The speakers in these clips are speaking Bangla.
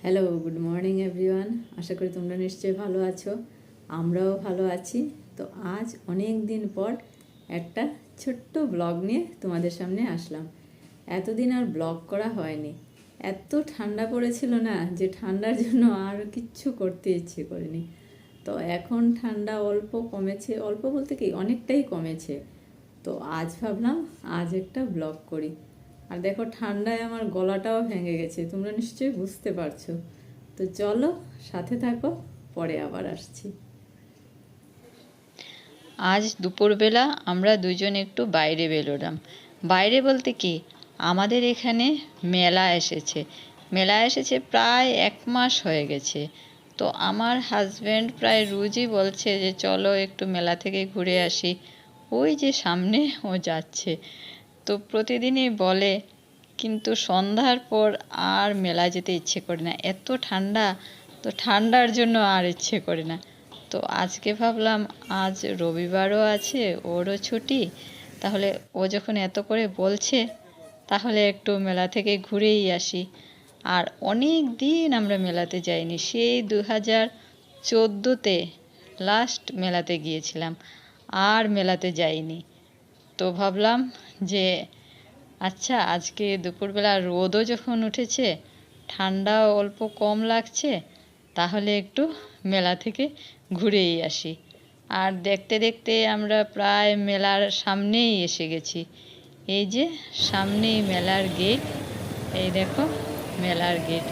Hello, good morning everyone. আশা করি তোমরা নিশ্চয়ই ভালো আছো, আমরাও ভালো আছি। তো আজ অনেক দিন পর একটা ছোট্ট ব্লগ নিয়ে তোমাদের সামনে আসলাম। এতদিন আর ব্লগ করা হয়নি, এত ঠান্ডা পড়েছিল না যে ঠান্ডার জন্য আর কিচ্ছু করতে ইচ্ছে করেনি। তো এখন ঠান্ডা অল্প কমেছে, অল্প বলতে কি অনেকটাই কমেছে। তো আজ ভাবলাম আজ একটা ব্লগ করি। আর দেখো ঠান্ডায় আমার গলাটাও ভেঙে গেছে, তোমরা নিশ্চয়ই বুঝতে পারছো। তো চলো সাথে থাকো, পরে আবার আসছি। আজ দুপুরবেলা আমরা দুজন একটু বাইরে বেরোলাম। বাইরে বলতে কি, আমাদের এখানে মেলা এসেছে প্রায় 1 মাস হয়ে গেছে। তো আমার হাজব্যান্ড প্রায় রোজই বলছে যে চলো একটু মেলা থেকে ঘুরে আসি। ওই যে সামনে ও যাচ্ছে, তো প্রতিদিনই বলে, কিন্তু সন্ধ্যার পর আর মেলা যেতে ইচ্ছে করে না, এত ঠান্ডা। তো ঠান্ডার জন্য আর ইচ্ছে করে না। তো আজকে ভাবলাম আজ রবিবারও আছে, ওরও ছুটি, তাহলে ও যখন এত করে বলছে তাহলে একটু মেলা থেকে ঘুরেই আসি। আর অনেক দিন আমরা মেলাতে যাইনি, সেই 2014-তে লাস্ট মেলাতে গিয়েছিলাম, আর মেলাতে যাইনি। তো ভাবলাম যে আচ্ছা আজকে দুপুরবেলা রোদও যখন উঠেছে, ঠান্ডাও অল্প কম লাগছে, তাহলে একটু মেলা থেকে ঘুরেই আসি। আর দেখতে দেখতে আমরা প্রায় মেলার সামনেই এসে গেছি। এই যে সামনেই মেলার গেট, এই দেখো মেলার গেট।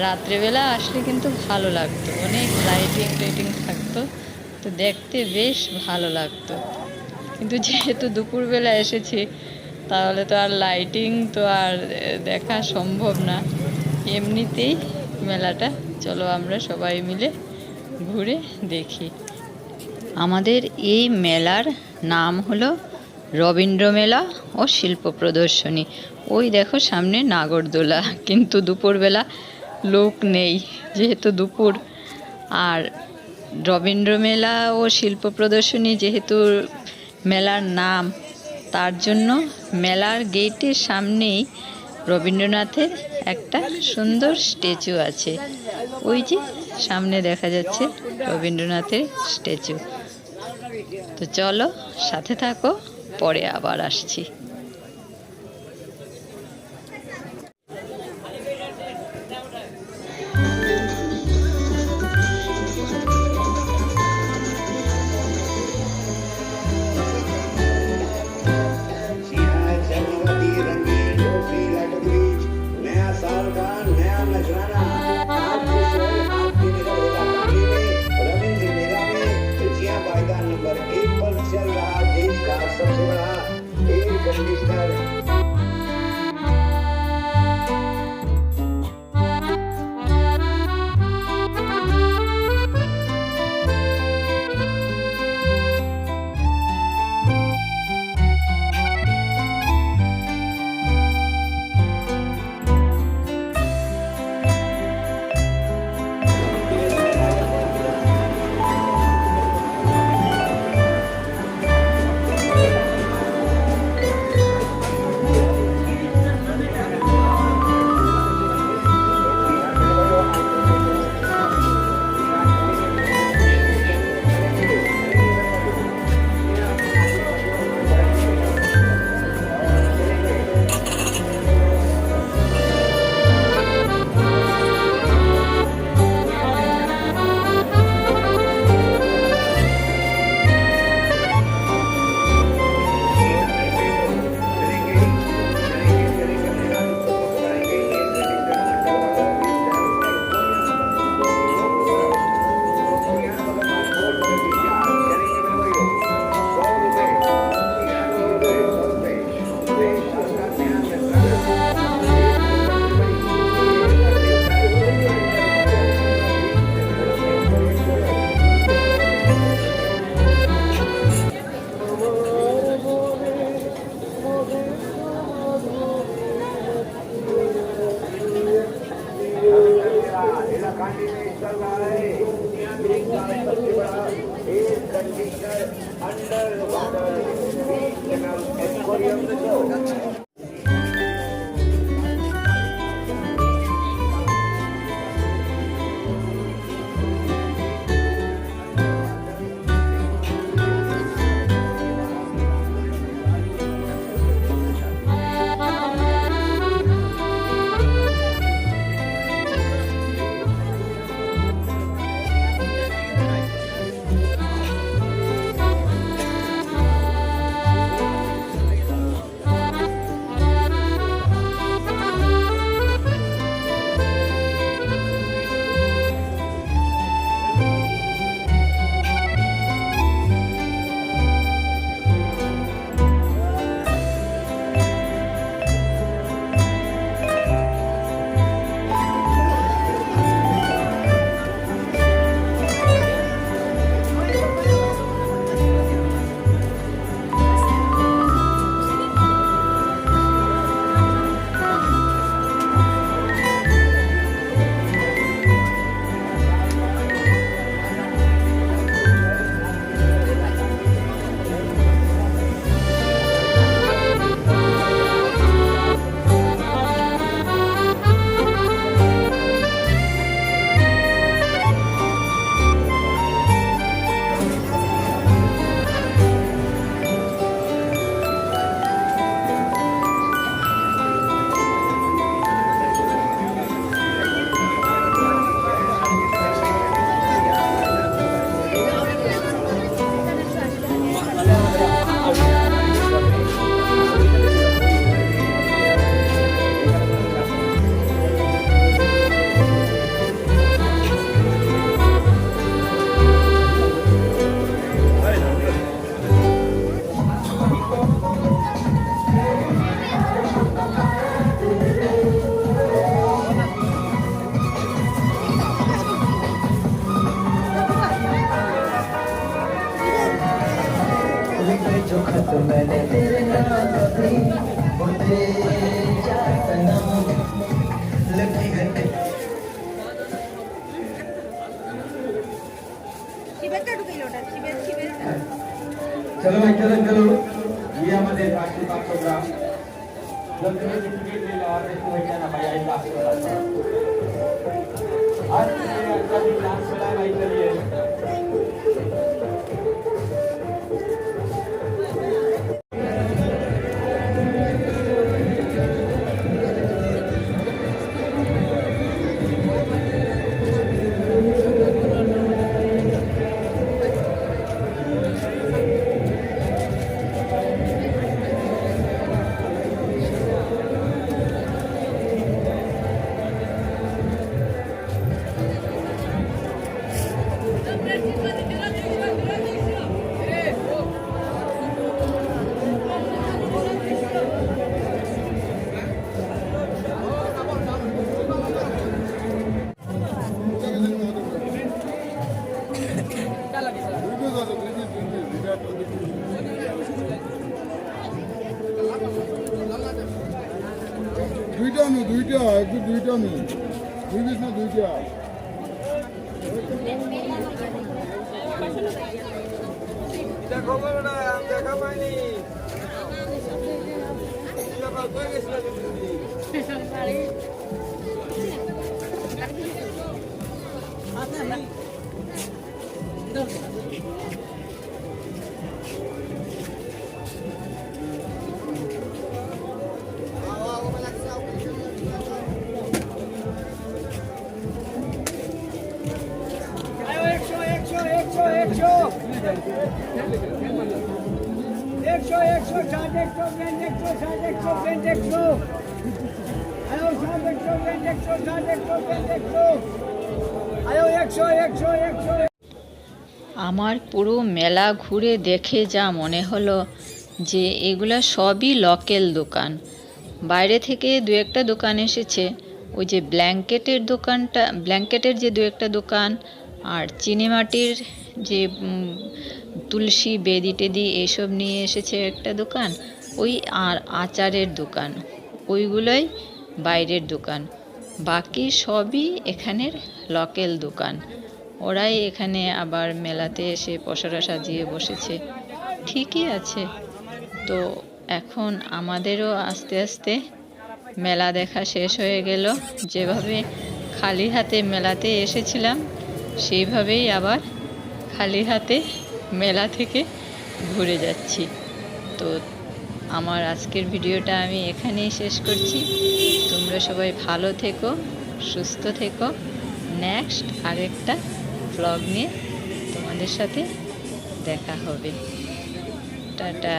রাত্রেবেলা আসলে কিন্তু ভালো লাগতো, অনেক লাইটিং থাকতো, তো দেখতে বেশ ভালো লাগতো। কিন্তু যেহেতু দুপুরবেলা এসেছি, তাহলে তো আর লাইটিং তো আর দেখা সম্ভব না। এমনিতেই মেলাটা চলো আমরা সবাই মিলে ঘুরে দেখি। আমাদের এই মেলার নাম হলো রবীন্দ্র মেলা ও শিল্প প্রদর্শনী। ওই দেখো সামনে নাগরদোলা, কিন্তু দুপুরবেলা লোক নেই যেহেতু দুপুর। আর রবীন্দ্র মেলা ও শিল্প প্রদর্শনী যেহেতু মেলার নাম, তার জন্য মেলার গেটের সামনেই রবীন্দ্রনাথের একটা সুন্দর স্ট্যাচু আছে। ওই যে সামনে দেখা যাচ্ছে রবীন্দ্রনাথের স্ট্যাচু। তো চলো সাথে থাকো, পরে আবার আসছি। मैंने तेरे नाम कभी मुझे जा सनम लगी घंटे चलो भाई चलो चलो ये हमारे पार्टी का प्रोग्राम जब तुम्हें टिकट ले लो और इसको बैठा ना भाई आई लास्ट वाला आज ये लास्ट वाला भाई चलिए দুইটা নো দুইটা একটু দুইটা নো দুই পিস না দুইটা দেখো বড়া আমি দেখা পাইনি এটা কই গেছিল আমার পুরো মেলা ঘুরে দেখে যা মনে হলো যে এগুলা সবই লোকাল দোকান। বাইরে থেকে দু একটা দোকান এসেছে, ওই যে ব্ল্যাঙ্কেটের যে দু একটা দোকান, আর চিনিমাটির যে তুলসী বেদি টেদি এইসব নিয়ে এসেছে একটা দোকান, ওই আর আচারের দোকান, ওইগুলোই বাইরের দোকান। বাকি সবই এখানের লোকাল দোকান। ওরাই এখানে আবার মেলাতে এসে পসরা সাজিয়ে বসেছে, ঠিকই আছে। তো এখন আমাদেরও আস্তে আস্তে মেলা দেখা শেষ হয়ে গেল। যেভাবে খালি হাতে মেলাতে এসেছিলাম সেইভাবেই আবার খালি হাতে মেলা থেকে ঘুরে যাচ্ছি। তো আমার আজকের ভিডিওটা আমি এখানেই শেষ করছি। তোমরা সবাই ভালো থেকো, সুস্থ থেকো। নেক্সট আরেকটা ব্লগ নিয়ে তোমাদের সাথে দেখা হবে। টাটা।